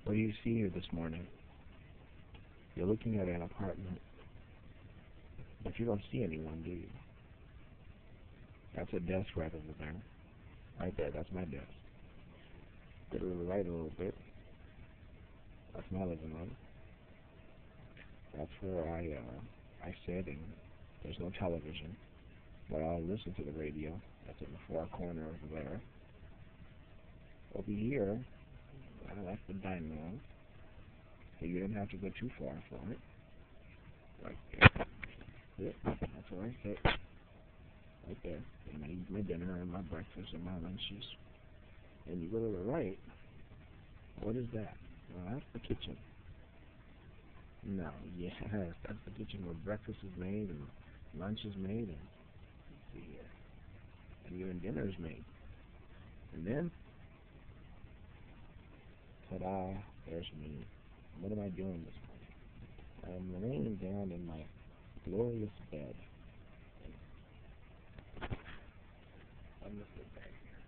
What do you see here this morning? You're looking at an apartment, but you don't see anyone, do you? That's a desk right over there. Right there, that's my desk. Go to the right a little bit. That's my living room. That's where I sit, and there's no television, but I'll listen to the radio. That's in the far corner over there. Over here, that's the dining room. So you didn't have to go too far for it. Right there. Yep, that's where I sit. Right there. And I eat my dinner and my breakfast and my lunches. And you go to the right. What is that? Well, that's the kitchen. No, yes, that's the kitchen where breakfast is made and lunch is made and even dinner is made. And then, ta-da, there's me. What am I doing this morning? I'm laying down in my glorious bed. I'm going to sit back here.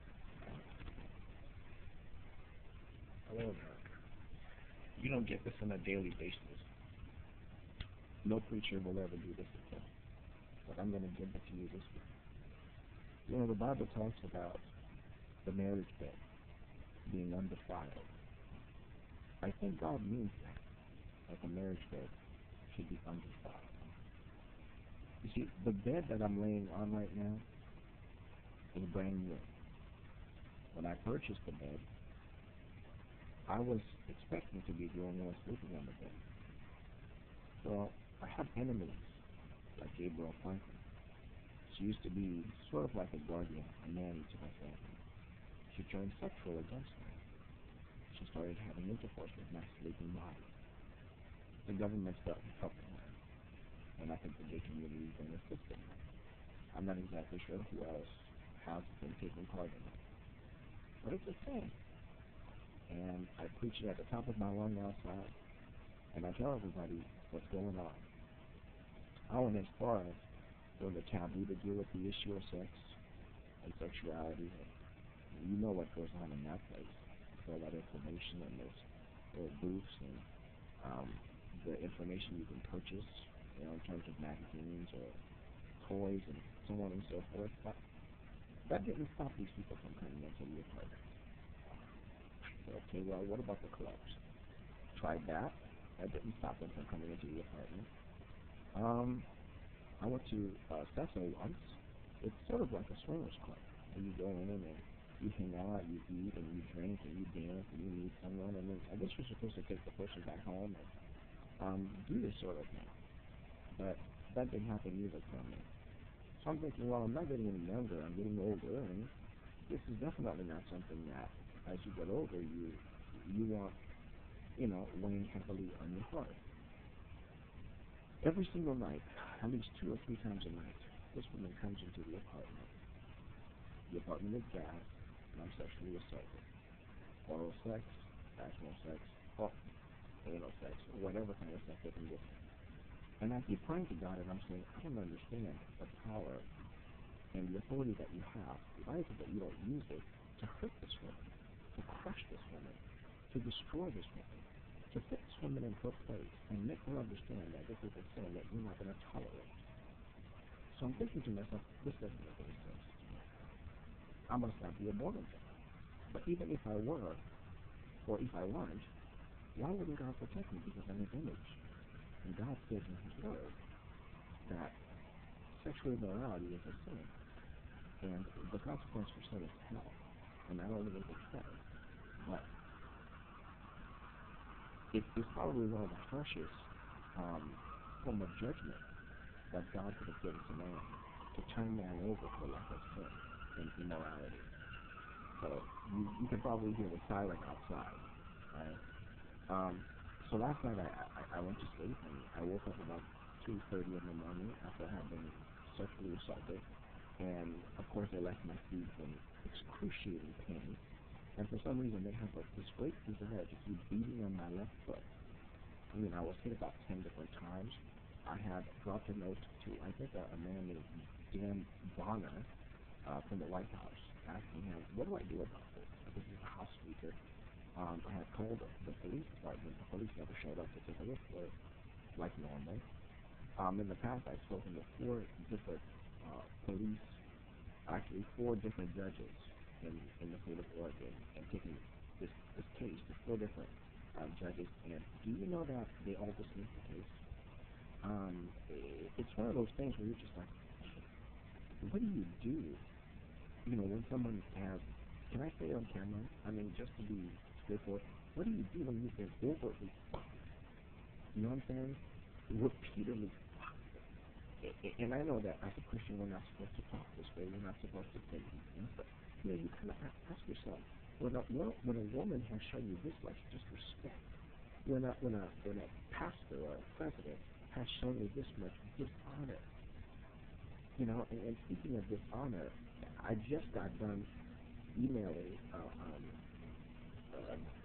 Hello, America. You don't get this on a daily basis. No preacher will ever do this again. But I'm going to give it to you this way. You know, the Bible talks about the marriage bed being undefiled. I think God means that the marriage bed should be undefiled. You see, the bed that I'm laying on right now is brand new. When I purchased the bed, I was expecting to be the only one sleeping on the bed. So I have enemies like Gabriel Franklin. She used to be sort of like a guardian, a nanny to my family. She turned sexual against me. She started having intercourse with my sleeping body. The government started helping her, and I think the gay community is going to assist them. I'm not exactly sure who else has been taking part in it, but it's a thing. And I preach it at the top of my lung outside, and I tell everybody what's going on. I went as far as doing the taboo to deal with the issue of sex and sexuality. And you know what goes on in that place. All that information and those little booths and the information you can purchase, you know, in terms of magazines or toys and so on and so forth. But that didn't stop these people from coming into the apartment. Okay, well, what about the clubs? Tried that. That didn't stop them from coming into the apartment. I went to Sesame once. It's sort of like a swingers club. And you go in and you hang out, you eat and you drink and you dance and you meet someone, and then I guess you're supposed to take the person back home and do this sort of thing. But that didn't happen either for me. So I'm thinking, well, I'm not getting any younger, I'm getting older, and this is definitely not something that, as you get older, you want, you know, weighing heavily on your heart. Every single night, at least 2 or 3 times a night, this woman comes into the apartment. The apartment is gas, and I'm sexually assaulted. Oral sex, vaginal sex, or anal sex, or whatever kind of sex they can get. And I keep praying to God, and I'm saying, I don't understand the power and the authority that you have. Why is it that you don't use it to hurt this woman, to crush this woman, to destroy this woman, to put this woman in her place and make her understand that this is a sin that you're not going to tolerate? So I'm thinking to myself, this doesn't make any sense. I must not be a born again. But even if I were, or if I weren't, why wouldn't God protect me because I'm His image? And God says in His Word that sexual immorality is a sin, and the consequence for sin is hell. And not only is it hell, but it's probably one of the harshest form of judgment that God could have given to man, to turn man over to a life of sin and immorality. So you can probably hear the siren outside, right? So last night I went to sleep, and I woke up about 2:30 in the morning after I had been sexually assaulted, and of course they left my feet in excruciating pain, and for some reason they have this great desire to keep beating on my left foot. I mean, I was hit about 10 different times. I had dropped a note to, I think, a man named Dan Bonner from the White House, asking him, what do I do about this? This is a House Speaker. I had called the police department. The police never showed up to take a look for it, like normal. In the past, I've spoken to four different police, actually four different judges in the state of Oregon, and taking this case to four different judges. And do you know that they all dismissed the case? It's one of those things where you're just like, what do you do? You know, when someone has, can I say it on camera? I mean, just to be straightforward, what do you do when you've been overtly fucked? You know what I'm saying? Repeatedly fucked. And I know that as a Christian, we're not supposed to talk this way. We're not supposed to say these things. But, you know, you kind of ask yourself, when a woman has shown you this much disrespect, when a pastor or a president has shown you this much dishonor, you know, and speaking of dishonor, I just got done emailing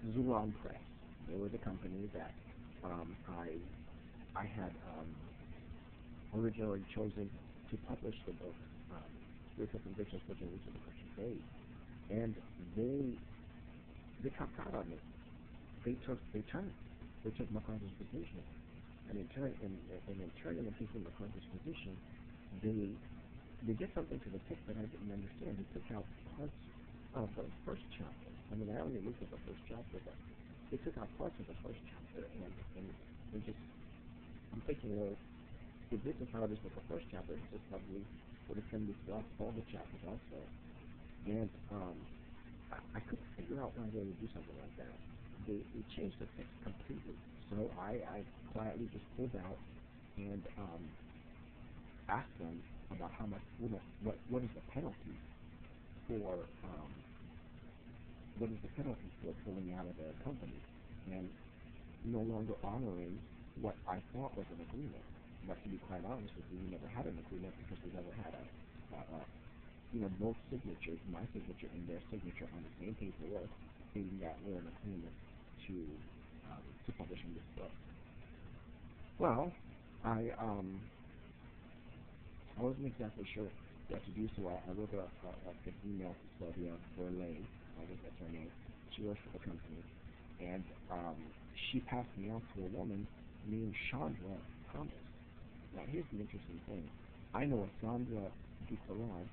Duclairon'S Press. They were the company that I had originally chosen to publish the book, Spiritual Convictions for Generation of the Christian Faith. And they topped out on me. They took McCarthy's position. And in taking McCarthy's position, they did something to the text that I didn't understand. They took out parts of the first chapter. I mean, I only looked at the first chapter, but they took out parts of the first chapter, and just, I'm thinking, well, if this is how it is with the first chapter, it's just probably what it's going to be throughout all the chapters also. And I couldn't figure out why they would do something like that. They changed the text completely. So I quietly just pulled out and asked them about how much, what is the penalty for pulling out of the company and no longer honoring what I thought was an agreement. But to be quite honest with you, we never had an agreement because we never had both signatures, my signature and their signature on the same paperwork, stating that we're in agreement to publishing this book. Well, I wasn't exactly sure what to do, so I wrote an email to Sylvia Berlay, I guess that's her name. She works for the company, and she passed me off to a woman named Chandra Thomas. Now, here's the interesting thing. I know a Sandra Duclairon'S